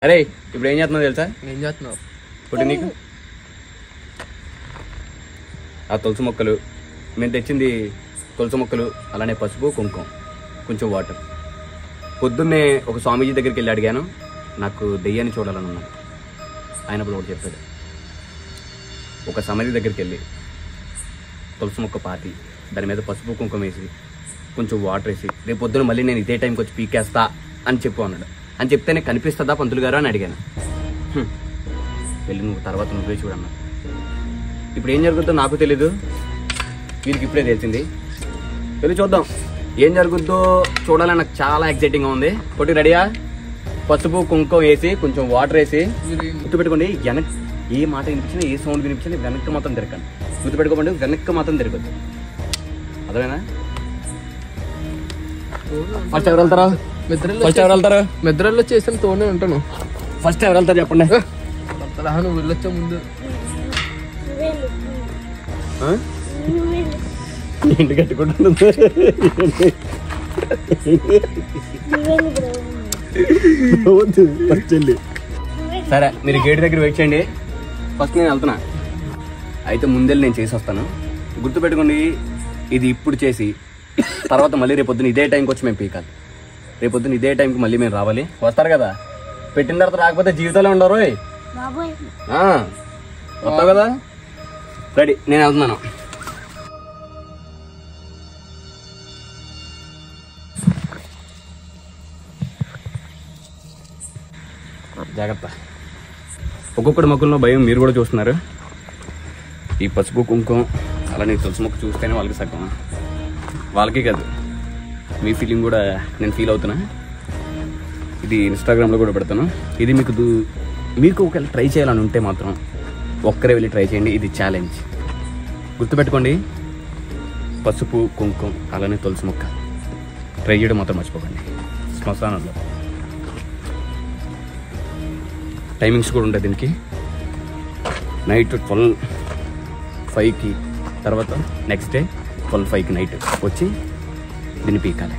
అరే ఇప్పుడు ఏం చేస్తున్నావు తెలుసా? ఏం చేస్తున్నావు? ఇప్పుడు నీకు ఆ తులసి మొక్కలు మేము తెచ్చింది, తులసి మొక్కలు, అలానే పసుపు, కుంకుమ, కొంచెం వాటర్. పొద్దున్నే ఒక స్వామీజీ దగ్గరికి వెళ్ళి అడిగాను, నాకు దెయ్యాన్ని చూడాలని ఉన్నాను. ఆయన ఒకటి చెప్పాడు, ఒక సమాధి దగ్గరికి వెళ్ళి తులసి మొక్క పాతి దాని మీద పసుపు కుంకుమ వేసి కొంచెం వాటర్ వేసి రేపు పొద్దున మళ్ళీ నేను ఇదే టైంకి వచ్చి పీకేస్తా అని చెప్పు అన్నాడు. అని చెప్తేనే కనిపిస్తుందా పంతులు గారు అని అడిగాను. వెళ్ళి నువ్వు తర్వాత నువ్వే చూడన్నా. ఇప్పుడు ఏం జరుగుతుందో నాకు తెలీదు, వీరికి ఇప్పుడే తెలిసింది. వెళ్ళి చూద్దాం ఏం జరుగుద్దో, చూడాలని నాకు చాలా ఎక్సైటింగ్గా ఉంది. కొట్టి రెడీయా? పసుపు కుంకుమ వేసి కొంచెం వాటర్ వేసి గుర్తుపెట్టుకోండి, వెనక్కి ఏ మాట వినిపించినా ఏ సౌండ్ వినిపించినా వెనక్కి మాత్రం తిరగండి. గుర్తుపెట్టుకోండి, వెనక్కి మాత్రం తిరగద్దు. అదేనా? ఫస్ట్ ఎవరు వెళ్తారా? మెద్రల్లో చేసిన తోనే ఉంటాను. ఫస్ట్ ఎవరు వెళ్తారు చెప్పండి. నువ్వు వెళ్ళొచ్చా ముందు? ఏంటి కట్టుకుంటుంది? సరే మీరు గేట్ దగ్గర వెయిట్ చేయండి, ఫస్ట్ నేను వెళ్తున్నా. అయితే ముందెళ్ళి నేను చేసి వస్తాను. గుర్తుపెట్టుకోండి, ఇది ఇప్పుడు చేసి తర్వాత మళ్ళీ రేపొద్దున ఇదే టైంకి వచ్చి మేము పీకాలి. రేపొద్దున ఇదే టైంకి మళ్ళీ మేము రావాలి. వస్తారు కదా, పెట్టిన తర్వాత రాకపోతే జీవితాలే ఉండరు. వస్తావు కదా? రెడీ, నేను వెళ్తున్నాను. జాగ్రత్త. ఒక్కొక్కటి మొక్కల్లో భయం మీరు కూడా చూస్తున్నారు. ఈ పసుపు కుంకుమ అలానే తులసి మొక్క చూస్తేనే వాళ్ళకి సగం, వాళ్ళకి కాదు మీ ఫీలింగ్ కూడా నేను ఫీల్ అవుతున్నా. ఇది ఇన్స్టాగ్రామ్లో కూడా పెడతాను. ఇది మీకు ఒకవేళ ట్రై చేయాలని ఉంటే మాత్రం ఒక్కరే వెళ్ళి ట్రై చేయండి. ఇది ఛాలెంజ్. గుర్తుపెట్టుకోండి, పసుపు కుంకుమ అలానే తులసి మొక్క ట్రై చేయడం మాత్రం మర్చిపోకండి. శ్మశానంలో టైమింగ్స్ కూడా ఉంటాయి దీనికి. నైట్ 12:05కి తర్వాత నెక్స్ట్ డే 12:05కి నైట్ వచ్చి దీన్ని పీకాలి.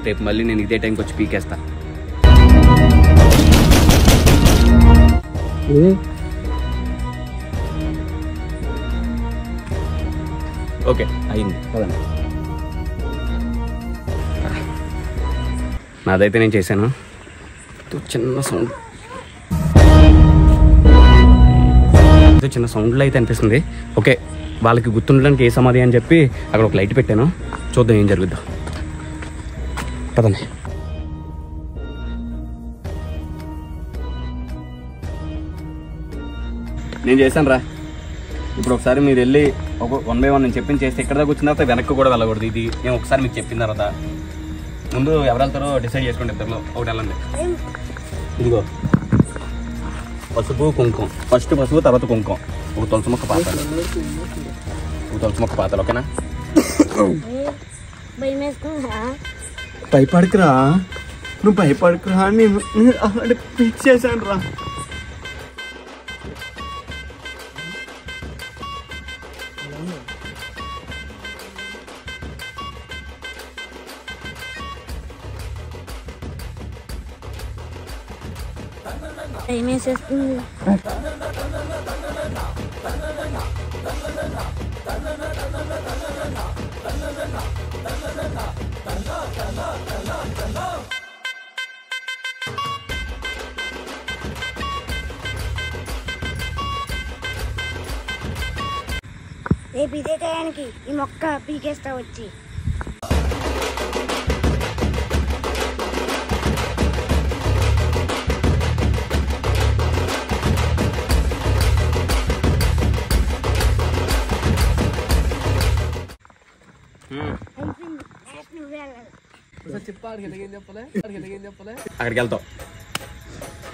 రేపు మళ్ళీ నేను ఇదే టైంకి వచ్చి పీకేస్తా. ఓకే అయింది కదండి. నాదైతే నేను చేశాను. చిన్న సౌండ్లో అయితే అనిపిస్తుంది. ఓకే, వాళ్ళకి గుర్తుండడానికి ఏ సమాధి అని చెప్పి అక్కడ ఒక లైట్ పెట్టాను. చూద్దాం ఏం జరుగుద్దాం. పదండి. నేను చేశాను రా. ఇప్పుడు ఒకసారి మీరు వెళ్ళి ఒక 1 by 1 నేను చెప్పింది చేస్తే ఇక్కడ దాకా వచ్చిన తర్వాత వెనక్కి కూడా వెళ్ళకూడదు. ఇది నేను ఒకసారి మీకు చెప్పిన తర్వాత ముందు ఎవరు వెళ్తారో డిసైడ్ చేసుకోండి. ఇద్దరులో ఒకటి వెళ్ళండి. ఇదిగో పసుపు కుంకుమ, ఫస్ట్ పసుపు తర్వాత కుంకుమ, ఒక తులసి మొక్క పాతాలు, ఓకేనా? భయపడకురా, నువ్వు భయపడకురా, నేను అలాంటి ఫిక్స్ చేశాను రా. ఏమేసేస్తుంది రేపు ఇదే టయానికి ఈ మొక్క పీకేస్తా వచ్చి అక్కడికి వెళ్తావు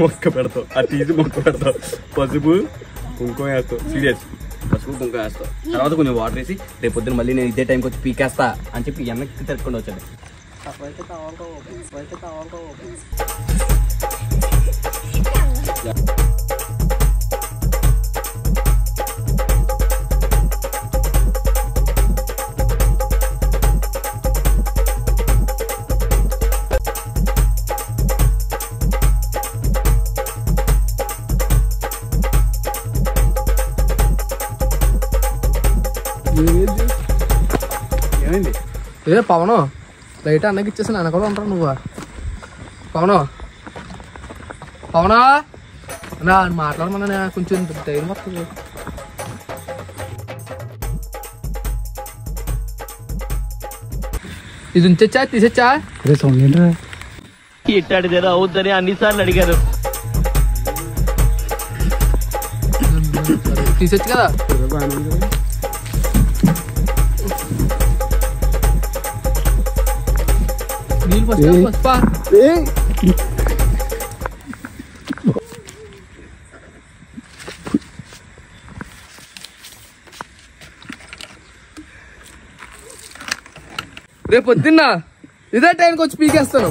మొక్క పెడతావు ఆ తీసి మొక్క పెడతావు పసుపు కుంకుమ వేస్తావు సీరియస్ పసుపు కుంకుమ వేస్తావు తర్వాత కొంచెం వాటర్ వేసి రేపు పొద్దున మళ్ళీ నేను ఇదే టైంకి వచ్చి పీకేస్తా అని చెప్పి వెనక్కి తిరగకుండా వచ్చాడు. ఏమైంది? ఏ పవను లైట్ అన్నకి ఇచ్చేసి నాన్న కూడా ఉంటావు నువ్వు. పవనా నా మాట్లాడమన్నా కొంచెం ధైర్యం వస్తుంది. ఇది ఉంచొచ్చా తీసొచ్చా? ఇట్టాడిదేదో అవుద్దని అన్నిసార్లు అడిగారు. తీసొచ్చు కదా. నీళ్ళు పసుపా రేపు పొద్దున్న ఇదే టైంకి వచ్చి పీకేస్తాను.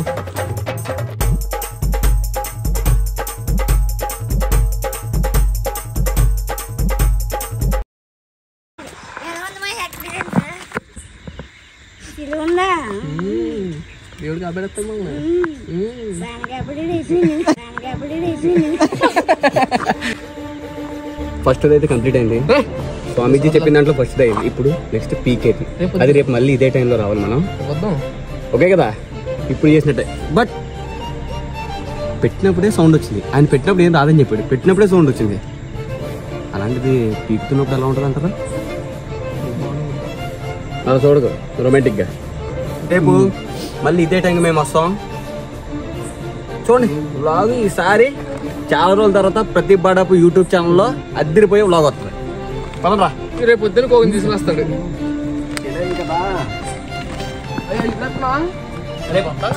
దేవుడికి అబ్బేస్తాను ఫస్ట్ అయితే కంప్లీట్ అయింది. స్వామీజీ చెప్పిన దాంట్లో ఫస్ట్ అయింది. ఇప్పుడు నెక్స్ట్ పీకేది. అది రేపు మళ్ళీ ఇదే టైంలో రావాలి మనం. ఓకే కదా? ఇప్పుడు చేసినట్టే. బట్ పెట్టినప్పుడే సౌండ్ వచ్చింది. ఆయన పెట్టినప్పుడు ఏం రాదని చెప్పాడు, పెట్టినప్పుడే సౌండ్ వచ్చింది. అలాంటిది పీకుతున్నప్పుడు ఎలా ఉంటుంది అంటారా? అలా చూడదు రొమాంటిక్ గా. రేపు మళ్ళీ ఇదే టైంకి మేము వస్తాం. చూడండి వ్లాగ్ ఈసారి చాలా రోజుల తర్వాత ప్రతి బాడాపు యూట్యూబ్ ఛానల్లో అద్దరిపోయే వ్లాగ్ వస్తుంది. పదరా రేపు పొద్దున కోగం తీసుకుని రేపు వస్తా.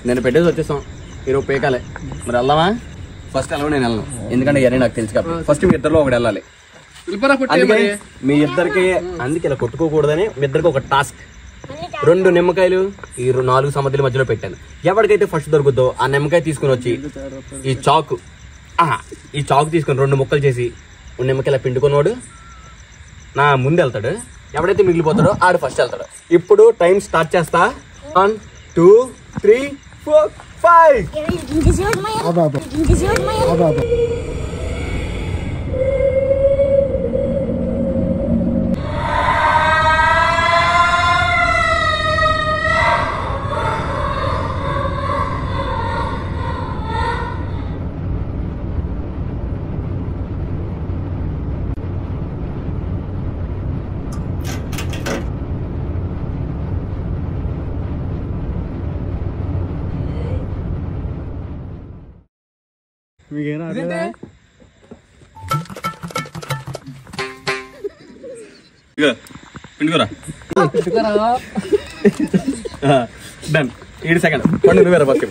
నేను పెట్టేసి వచ్చేసాం. మీరు పేకాలే మరి వెళ్దామా? ఫస్ట్ వెళ్ళమని నేను వెళ్ళను, ఎందుకంటే ఇవన్నీ నాకు తెలుసు కాబట్టి. ఫస్ట్ మీ ఇద్దరిలో ఒకటి వెళ్ళాలి. అందుకని మీ ఇద్దరికి అందుకే ఇలా కొట్టుకోకూడదని మీ ఇద్దరికి ఒక టాస్క్. 2 నిమ్మకాయలు ఈ 4 సముద్రాల మధ్యలో పెట్టాను. ఎవరికైతే ఫస్ట్ దొరుకుద్దో ఆ నిమ్మకాయ తీసుకుని వచ్చి ఈ చాకు తీసుకొని 2 ముక్కలు చేసి నిమ్మకాయల పిండుకున్నవాడు నా ముందు వెళ్తాడు. ఎవడైతే మిగిలిపోతాడో ఆడు ఫస్ట్ వెళ్తాడు. ఇప్పుడు టైం స్టార్ట్ చేస్తా. 1 2 3 4 5. పిండుకోరా. డన్. 7 సెకండ్ పండు నువ్వేరా ఫస్ట్.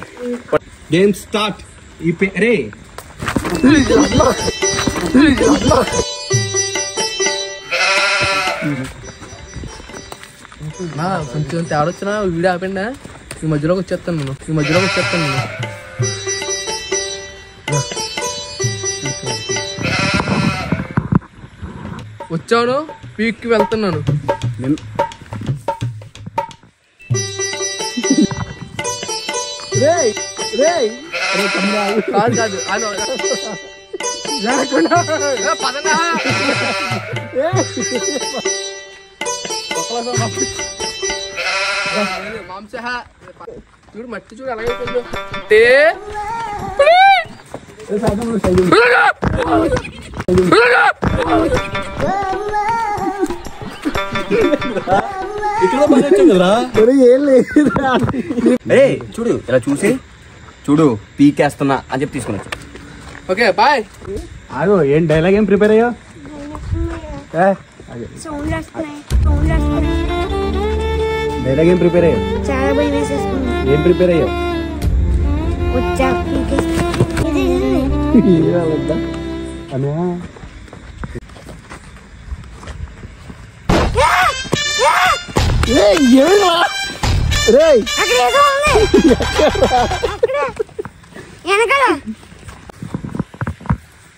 Game start. ఈ రే కొంచెం తేడొచ్చినా వీడియో ఆపండి. ఈ మధ్యలోకి వచ్చేస్తాను నేను. వచ్చాను, పీక్కి వెళ్తున్నాను. కాదు మాంస చూడు, మట్టి చూడు ఎలాగైపోయిందో. చూడు ఇలా చూసి చూడు పీకేస్తున్నా అని చెప్పి తీసుకుని. Okay bye. ఆగు, ఏం డైలాగ్ ఏం ప్రిపేర్ అయ్యో? డైలాగ్ ఏం ప్రిపేర్ అయ్యో? చాలా భయం వేసేస్తుంది. ఏం ప్రిపేర్ అయ్యో? వచ్చా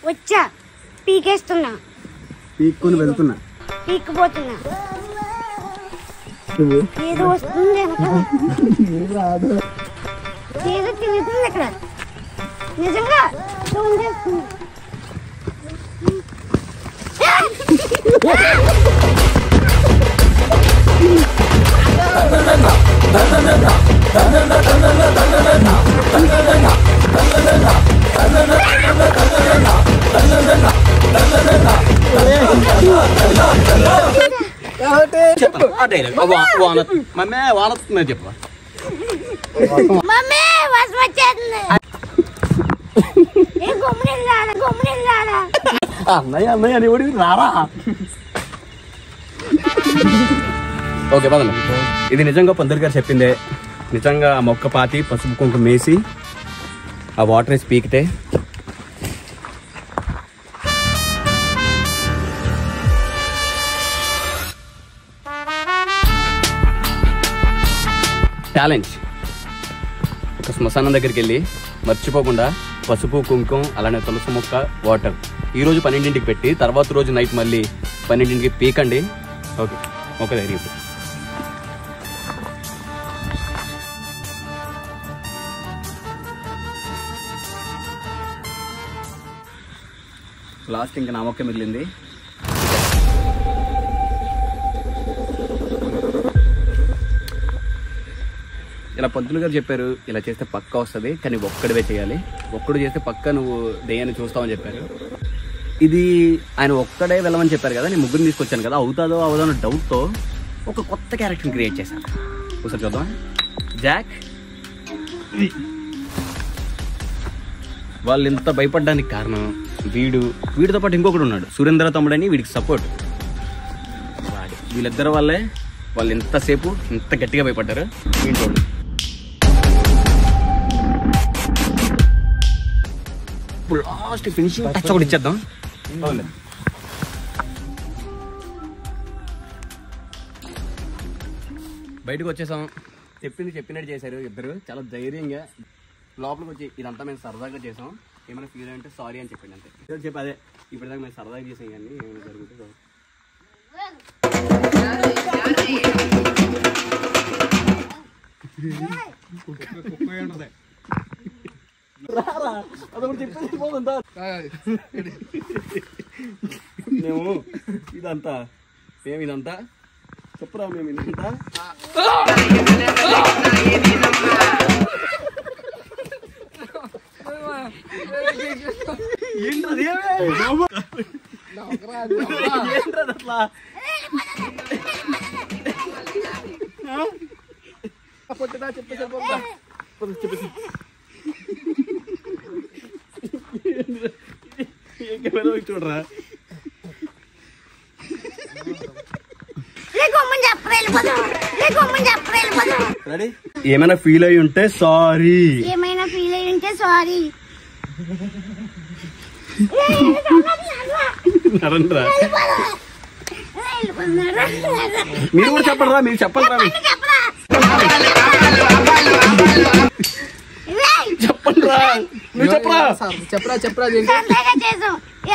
వచ్చా పీకేస్తున్నా, పీక్కొని వెళ్తున్నా, పీక్కుపోతున్నా. ఏదో వస్తుంది ఏదో తిరుగుతుంది అక్కడ. నిజంగా సౌండ్ చేస్తుంది. చెప్పు. మమ్మీ వర్షం వచ్చేస్తుంది. అన్నయ్య అని రారా. ఓకే పదండి. ఇది నిజంగా పంతులు గారు చెప్పిందే. నిజంగా ఆ మొక్క పాతి పసుపు కుంకుమ వేసి ఆ వాటర్ వేసి పీకితే ఛాలెంజ్. ఒక శ్మశానం దగ్గరికి వెళ్ళి మర్చిపోకుండా పసుపు కుంకుమ అలానే తులసి మొక్క వాటర్ ఈరోజు 12ంటికి పెట్టి తర్వాత రోజు నైట్ మళ్ళీ 12ంటికి పీకండి. ఓకే ఒక ధైర్యం. లాస్ట్ ఇంకా నా మొక్క మిగిలింది. ఇలా పంతులు గారు చెప్పారు, ఇలా చేస్తే పక్క వస్తుంది, కానీ ఒక్కడివే చేయాలి. ఒక్కడు చేస్తే పక్క నువ్వు దెయ్యాన్ని చూస్తావని చెప్పారు. ఇది ఆయన ఒక్కడే వెళ్ళమని చెప్పారు కదా, నేను ముగ్గురిని తీసుకొచ్చాను కదా, అవుతాదో అవదో అన్న డౌట్తో ఒక కొత్త క్యారెక్టర్ని క్రియేట్ చేశాను. ఒకసారి చూద్దాం. జాక్. వాళ్ళు ఇంత భయపడడానికి కారణం వీడితో పాటు ఇంకొకడు ఉన్నాడు, సురేంద్ర తమ్ముడని, వీడికి సపోర్ట్. వీళ్ళిద్దరు వల్లే వాళ్ళు ఎంతసేపు ఇంత గట్టిగా భయపడ్డారు. వీళ్ళు లాస్ట్ ఫినిషింగ్ టచ్ ఒకటి ఇచ్చేద్దాం. బయటకు వచ్చేసాం. చెప్పినట్టు చేశారు ఇద్దరు చాలా ధైర్యంగా. లోపలికి వచ్చి ఇదంతా మేము సరదాగా చేసాం, ఏమైనా ఫీల్ అంటే సారీ అని చెప్పింది అంతే. చెప్పి అదే ఇప్పటిదాకా మేము సరదాగా చేసాం, కానీ ఏమైనా జరుగుతుంది. మేము ఇదంతా చెప్పురా, మేము ఇదంతా చూడరా. ఏమైనా ఫీల్ అయి ఉంటే సారీ. ఏమైనా ఫీల్ అయి ఉంటే సారీ. నరండ్రా మీరు కూడా చెప్పండి రా, మీరు చెప్పండి రా, చెప్పండి రా, నువ్వు చెప్పరా చెప్పరా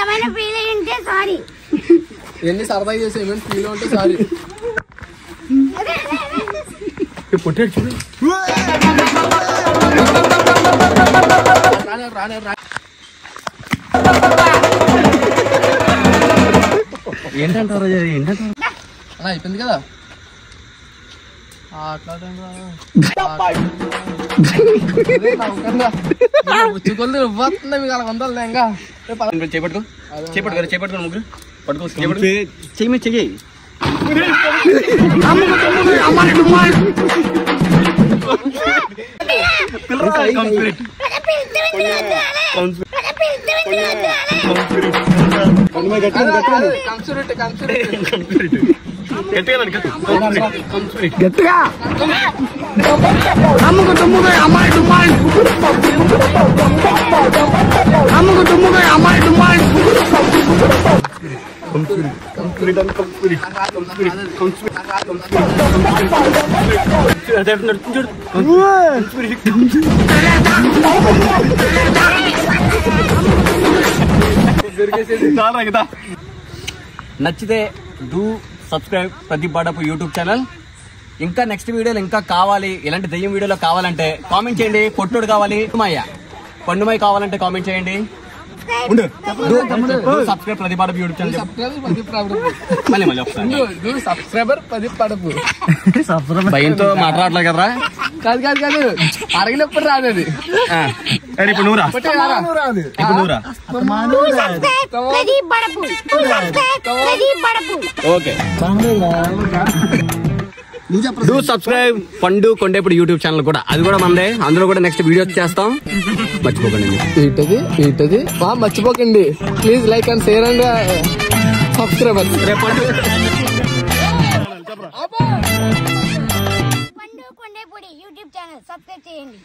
ఏమైనా ఫీల్ అయ్యింటే సారీ. ఎన్ని సరదాగా చేసావు ఏమైనా ఫీల్ ఉంటే సారీ. పొట్టాడు చూడు. ఏంటంటారా అయిపోయింది కదా ఉచ్చుకొల్ది ఇవ్వస్తుంది మీకు అలా ఉండాలి ఇంకా. చేపట్టుకో ముగ్గురు పట్టుకో చెయ్యి గట్టిగా అమ్ముకు తుమ్ముగా అమ్మాయి డుమ్మాయి అమ్ముకు తుమ్ముగా అమ్మాయి డుమ్మాయి నచ్చితే do subscribe Pradeep Badapu YouTube channel. ఇంకా నెక్స్ట్ వీడియోలు ఇంకా కావాలి, ఇలాంటి దెయ్యం వీడియోలో కావాలంటే కామెంట్ చేయండి. పొట్టుడు కావాలి, పండుమయ్య కావాలంటే కామెంట్ చేయండి. Subscribe Pradeep Badapu YouTube channel. మళ్ళీ సబ్స్క్రైబర్ ప్రదీప్ బాడపు. భయంతో మాట్లాడలేదు కదరా. కాదు అరగినప్పుడు రాదు అది. ఇప్పుడు నువ్వురా, ఓకే. డూ సబ్స్క్రైబ్ పండు కొండేపుడు యూట్యూబ్ ఛానల్ కూడా, అది కూడా మనదే. అందులో కూడా నెక్స్ట్ వీడియోస్ చేస్తాం, మర్చిపోకండి. ఏంటది మర్చిపోకండి. Please like and share and subscriber. పండు కొండేపూడి యూట్యూబ్ ఛానల్ సబ్స్క్రైబ్ చేయండి.